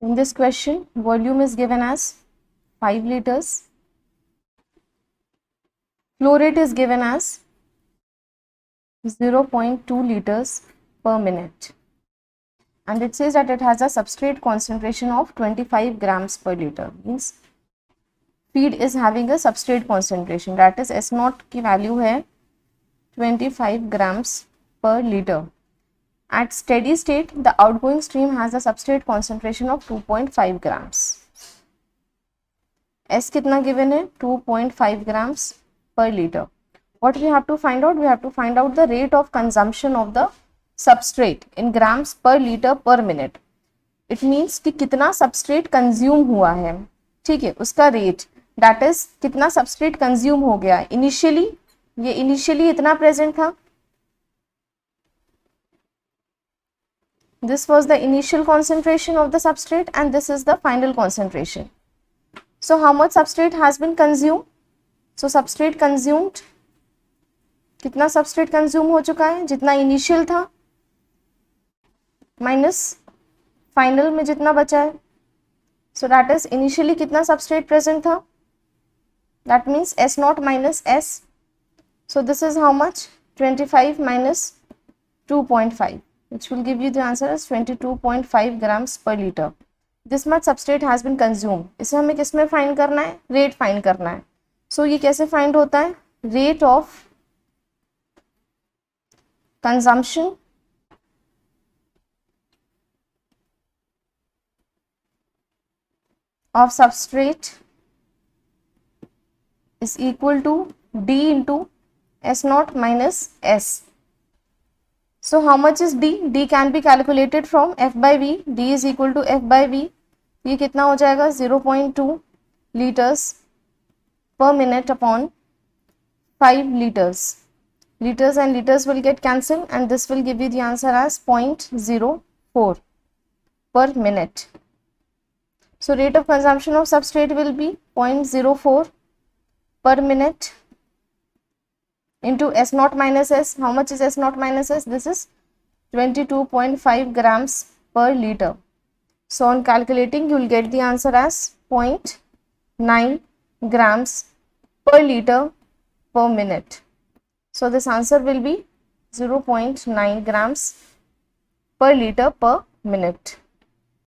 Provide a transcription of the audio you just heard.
In this question, volume is given as 5 liters. Flow rate is given as 0.2 liters per minute. And it says that it has a substrate concentration of 25 grams per liter. Means feed is having a substrate concentration, that is S naught की value है 25 grams per liter. At steady state, the outgoing stream has a substrate concentration of 2.5 grams. S कितना given है 2.5 grams per liter. What we have to find out? We have to find out the rate of consumption of the substrate in grams per liter per minute. It means कि कितना substrate consume हुआ है, ठीक है, उसका rate, that is कितना substrate consume हो गया. Initially ये initially इतना present था, this was the initial concentration of the substrate and this is the final concentration. So how much substrate has been consumed? So substrate consumed, कितना substrate consume हो चुका है, जितना initial था minus final में जितना बचा है. So that is initially कितना substrate present था, that means S naught minus S. So this is how much, 25 minus 2.5, which will give you the answer as 22.5 grams per liter. This much substrate has been consumed. इसे हमें किस में find करना है, rate find करना है. सो ये कैसे फाइंड होता है, rate of consumption of substrate is equal to D into S naught minus S. So how much is D? D can be calculated from F by V. D is equal to F by V. ये कितना हो जाएगा, 0.2 liters per minute upon 5 liters. Liters and liters will get cancelled and this will give you the answer as 0.04 per minute. So rate of consumption of substrate will be 0.04 per minute into S naught minus S. How much is S naught minus S? This is 22.5 grams per liter. So on calculating, you will get the answer as 0.9 grams per liter per minute. So this answer will be 0.9 grams per liter per minute.